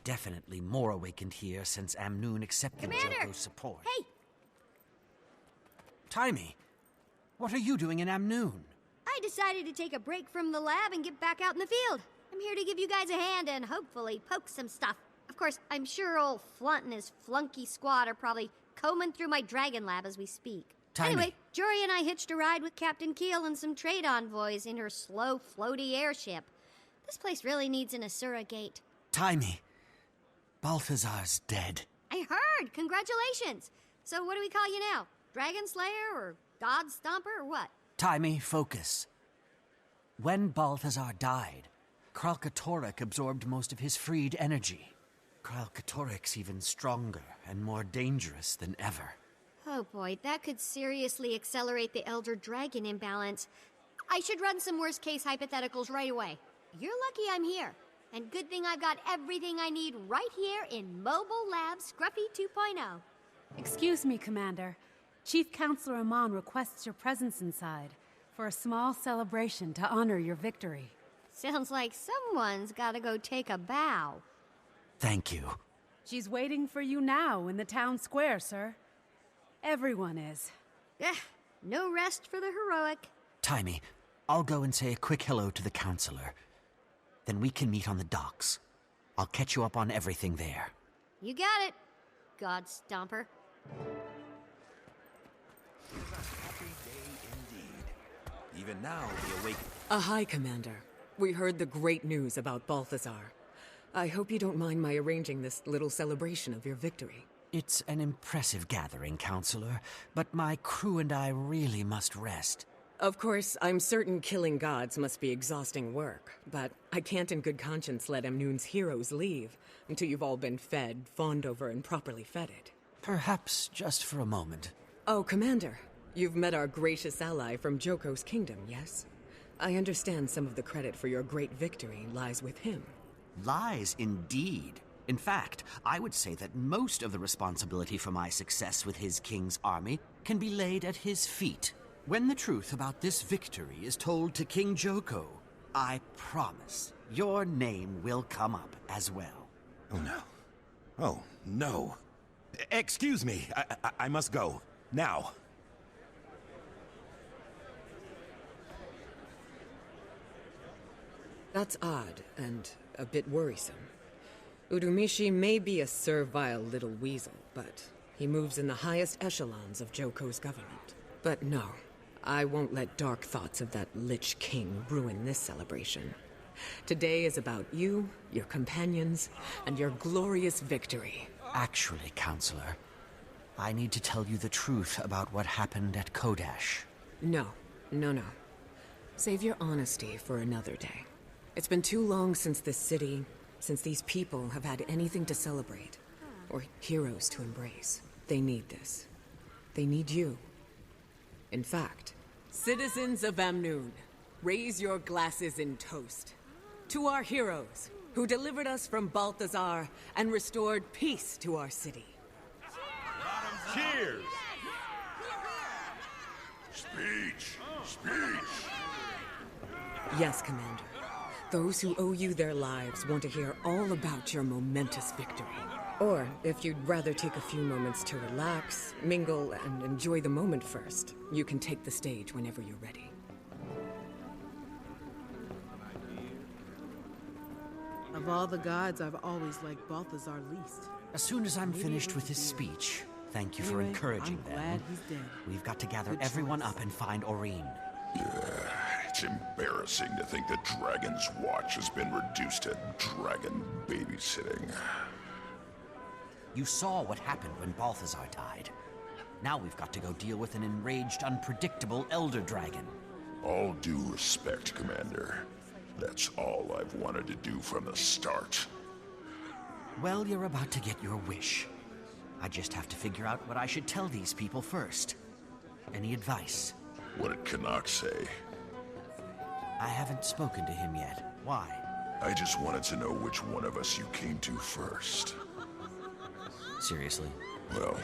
definitely more awakened here since Amnoon accepted Joko's support. Hey! Taimi, what are you doing in Amnoon? I decided to take a break from the lab and get back out in the field. I'm here to give you guys a hand and hopefully poke some stuff. Of course, I'm sure old Flunt and his flunky squad are probably combing through my dragon lab as we speak. Taimi. Anyway, Jory and I hitched a ride with Captain Keel and some trade envoys in her slow, floaty airship. This place really needs an Asura gate. Taimi, Balthazar's dead. I heard! Congratulations! So what do we call you now? Dragon Slayer or God Stomper or what? Taimi, focus. When Balthazar died, Kralkatorrik absorbed most of his freed energy. Kralkatorrik's even stronger and more dangerous than ever. Oh boy, that could seriously accelerate the Elder Dragon imbalance. I should run some worst-case hypotheticals right away. You're lucky I'm here. And good thing I've got everything I need right here in Mobile Lab Scruffy 2.0. Excuse me, Commander. Chief Counselor Amon requests your presence inside for a small celebration to honor your victory. Sounds like someone's gotta go take a bow. Thank you. She's waiting for you now in the town square, sir. Everyone is. No rest for the heroic. Taimi, I'll go and say a quick hello to the counselor. Then we can meet on the docks. I'll catch you up on everything there. You got it, God Stomper. Happy day indeed. Even now, the awake... Hi, Commander. We heard the great news about Balthazar. I hope you don't mind my arranging this little celebration of your victory. It's an impressive gathering, Counselor, but my crew and I really must rest. Of course, I'm certain killing gods must be exhausting work, but I can't in good conscience let Amnoon's heroes leave until you've all been fed, fawned over, and properly feted. Perhaps just for a moment. Oh, Commander, you've met our gracious ally from Joko's kingdom, yes? I understand some of the credit for your great victory lies with him. Lies, indeed. In fact, I would say that most of the responsibility for my success with his king's army can be laid at his feet. When the truth about this victory is told to King Joko, I promise your name will come up as well. Oh no. Oh no. Excuse me, I must go. Now. That's odd and a bit worrisome. Urumishi may be a servile little weasel, but he moves in the highest echelons of Joko's government. But no, I won't let dark thoughts of that Lich King ruin this celebration. Today is about you, your companions, and your glorious victory. Actually, Counselor, I need to tell you the truth about what happened at Kodash. No. Save your honesty for another day. It's been too long since this city, since these people have had anything to celebrate, or heroes to embrace. They need this. They need you. In fact, citizens of Amnoon, raise your glasses in toast to our heroes who delivered us from Balthazar and restored peace to our city. Cheers! Speech! Yes, Commander. Those who owe you their lives want to hear all about your momentous victory. Or, if you'd rather take a few moments to relax, mingle, and enjoy the moment first, you can take the stage whenever you're ready. Of all the gods, I've always liked Balthazar least. As soon as I'm finished with his speech, thank you for encouraging I'm them. glad he's dead. We've got to gather Good everyone choice. up and find Aurene. It's embarrassing to think that Dragon's Watch has been reduced to dragon babysitting. You saw what happened when Balthazar died. Now we've got to go deal with an enraged, unpredictable Elder Dragon. All due respect, Commander. That's all I've wanted to do from the start. Well, you're about to get your wish. I just have to figure out what I should tell these people first. Any advice? What did Canuck say? I haven't spoken to him yet. Why? I just wanted to know which one of us you came to first. Seriously? Well,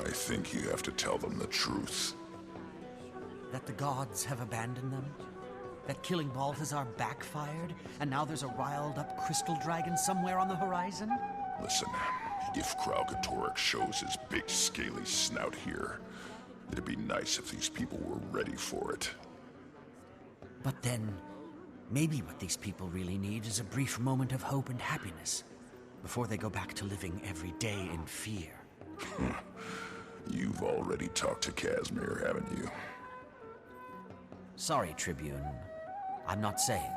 I think you have to tell them the truth. That the gods have abandoned them? That killing Balthazar backfired, and now there's a riled-up crystal dragon somewhere on the horizon? Listen, if Kralkatorrik shows his big scaly snout here, it'd be nice if these people were ready for it. But then, maybe what these people really need is a brief moment of hope and happiness, before they go back to living every day in fear. You've already talked to Casimir, haven't you? Sorry, Tribune. I'm not saying.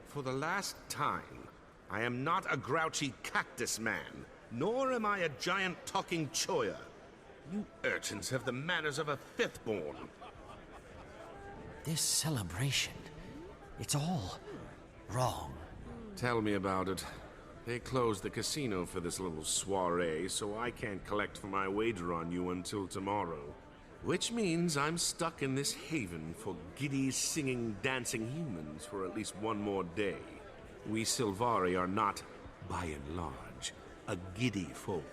For the last time, I am not a grouchy cactus man, nor am I a giant talking choya. You urchins have the manners of a fifth-born. This celebration, it's all wrong. Tell me about it. They closed the casino for this little soiree, so I can't collect for my wager on you until tomorrow. Which means I'm stuck in this haven for giddy, singing, dancing humans for at least one more day. We Sylvari are not, by and large, a giddy folk.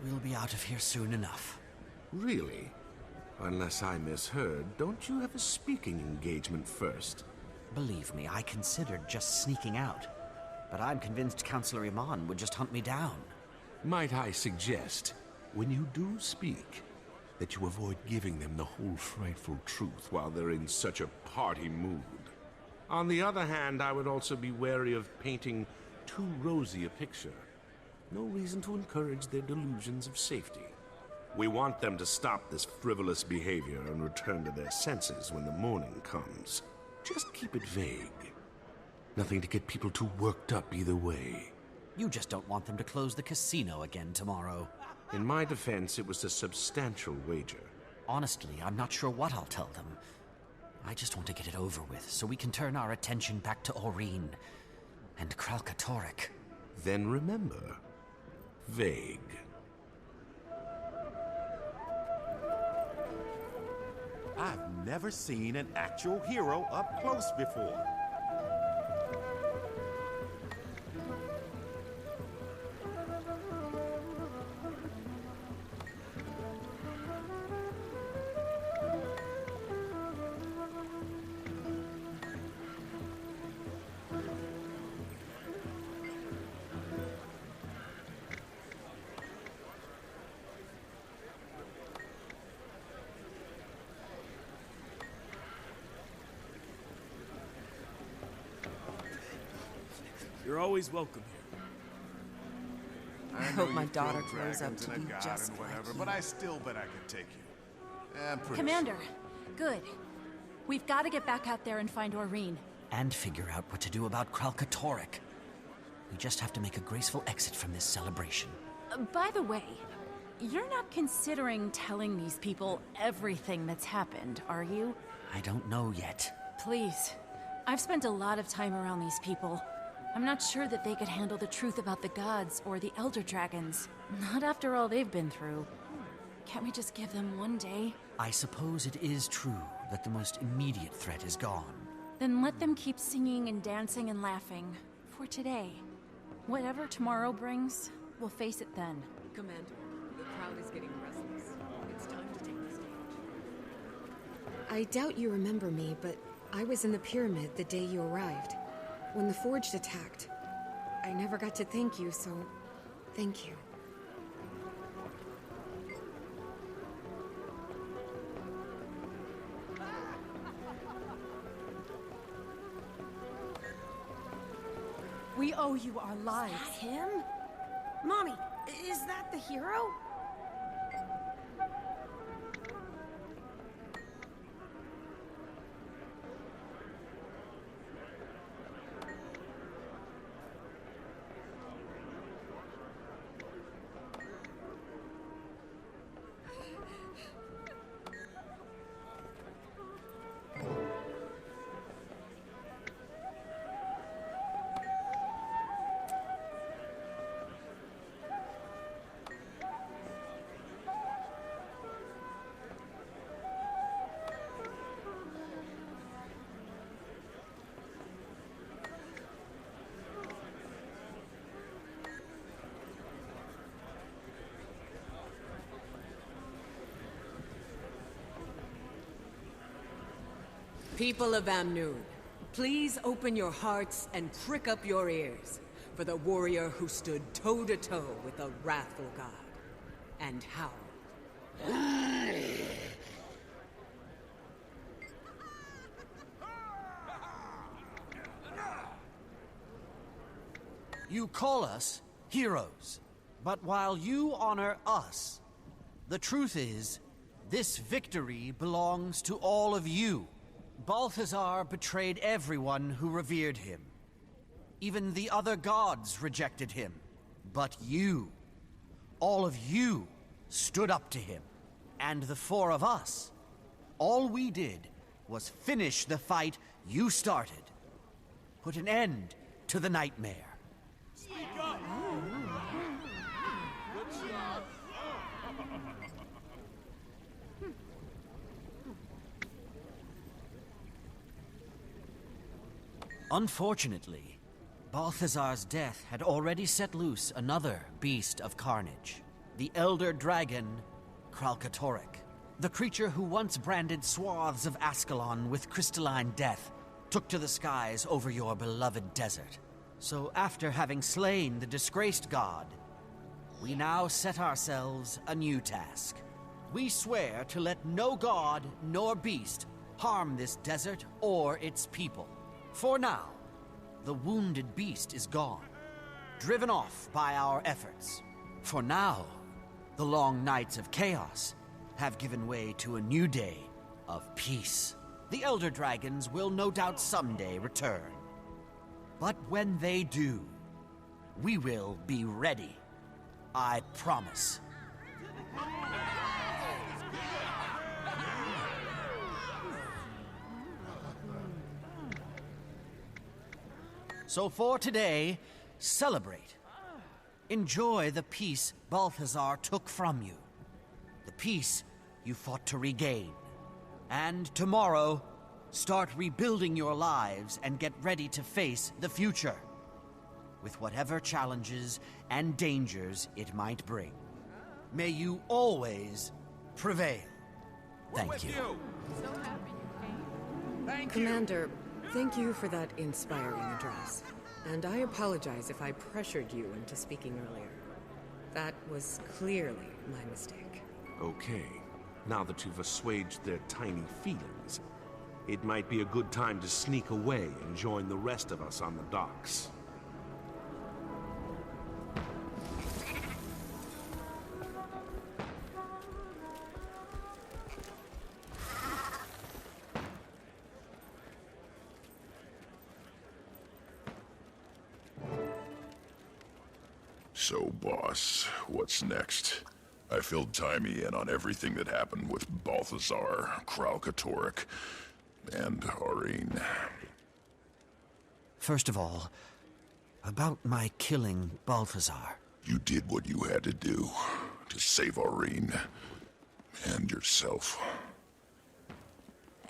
We'll be out of here soon enough. Really? Unless I misheard, don't you have a speaking engagement first? Believe me, I considered just sneaking out. But I'm convinced Counselor Iman would just hunt me down. Might I suggest, when you do speak, that you avoid giving them the whole frightful truth while they're in such a party mood. On the other hand, I would also be wary of painting too rosy a picture. No reason to encourage their delusions of safety. We want them to stop this frivolous behavior and return to their senses when the morning comes. Just keep it vague. Nothing to get people too worked up either way. You just don't want them to close the casino again tomorrow. In my defense, it was a substantial wager. Honestly, I'm not sure what I'll tell them. I just want to get it over with, so we can turn our attention back to Aurene and Kralkatorrik. Then remember, vague. I've never seen an actual hero up close before. You're always welcome here. I hope my daughter grows up to be just like you. But I still bet I could take you. I'm pretty Commander, sure. good. We've got to get back out there and find Aurene. And figure out what to do about Kralkatorrik. We just have to make a graceful exit from this celebration. By the way, you're not considering telling these people everything that's happened, are you? I don't know yet. Please. I've spent a lot of time around these people. I'm not sure that they could handle the truth about the gods or the Elder Dragons. Not after all they've been through. Can't we just give them one day? I suppose it is true that the most immediate threat is gone. Then let them keep singing and dancing and laughing. For today. Whatever tomorrow brings, we'll face it then. Commander, the crowd is getting restless. It's time to take the stage. I doubt you remember me, but I was in the pyramid the day you arrived. When the Forged attacked. I never got to thank you, so thank you. We owe you our lives. Is that him? Mommy, is that the hero? People of Amnoon, please open your hearts and prick up your ears for the warrior who stood toe-to-toe with the wrathful god, and howled. You call us heroes, but while you honor us, the truth is, this victory belongs to all of you. Balthazar betrayed everyone who revered him. Even the other gods rejected him. But you, all of you, stood up to him. And the four of us, all we did was finish the fight you started. Put an end to the nightmare. Unfortunately, Balthazar's death had already set loose another beast of carnage. The elder dragon, Kralkatorrik. The creature who once branded swaths of Ascalon with crystalline death took to the skies over your beloved desert. So after having slain the disgraced god, we now set ourselves a new task. We swear to let no god nor beast harm this desert or its people. For now, the wounded beast is gone, driven off by our efforts. For now, the long nights of chaos have given way to a new day of peace. The Elder Dragons will no doubt someday return. But when they do, we will be ready. I promise. So for today, celebrate. Enjoy the peace Balthazar took from you. The peace you fought to regain. And tomorrow, start rebuilding your lives and get ready to face the future. With whatever challenges and dangers it might bring. May you always prevail. Thank you. Commander, thank you for that inspiring address. And I apologize if I pressured you into speaking earlier. That was clearly my mistake. Okay. Now that you've assuaged their tiny feelings, it might be a good time to sneak away and join the rest of us on the docks. So, boss, what's next? I filled Timey in on everything that happened with Balthazar, Kralkatorrik, and Aurene. First of all, about my killing Balthazar. You did what you had to do to save Aurene and yourself.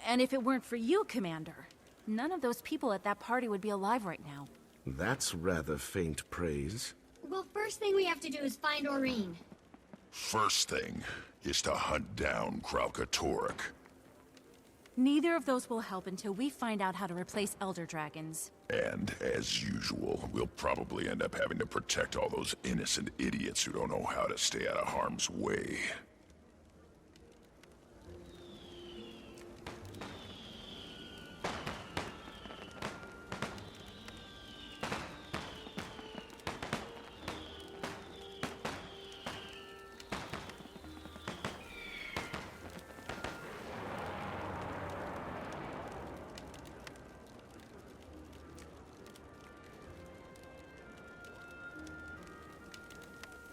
And if it weren't for you, Commander, none of those people at that party would be alive right now. That's rather faint praise. Well, first thing we have to do is find Aurene. First thing is to hunt down Kralkatorrik. Neither of those will help until we find out how to replace Elder Dragons. And, as usual, we'll probably end up having to protect all those innocent idiots who don't know how to stay out of harm's way.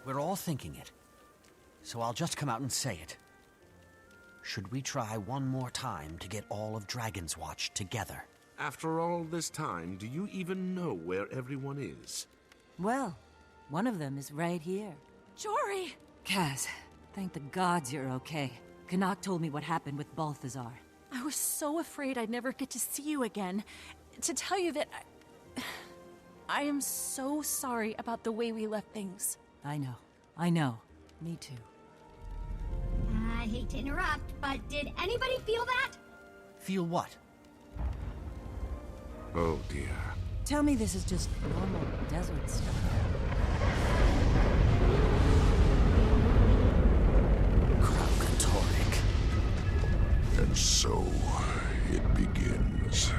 We're all thinking it, so I'll just come out and say it. Should we try one more time to get all of Dragon's Watch together? After all this time, do you even know where everyone is? Well, one of them is right here. Jory! Kaz, thank the gods you're okay. Canuck told me what happened with Balthazar. I was so afraid I'd never get to see you again. To tell you that I am so sorry about the way we left things. I know. Me too. I hate to interrupt, but did anybody feel that? Feel what? Oh dear. Tell me this is just normal desert stuff. Kraukatoric. And so, it begins.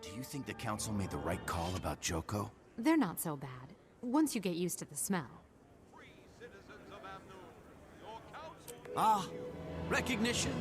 Do you think the council made the right call about Joko? They're not so bad, once you get used to the smell. Ah, recognition.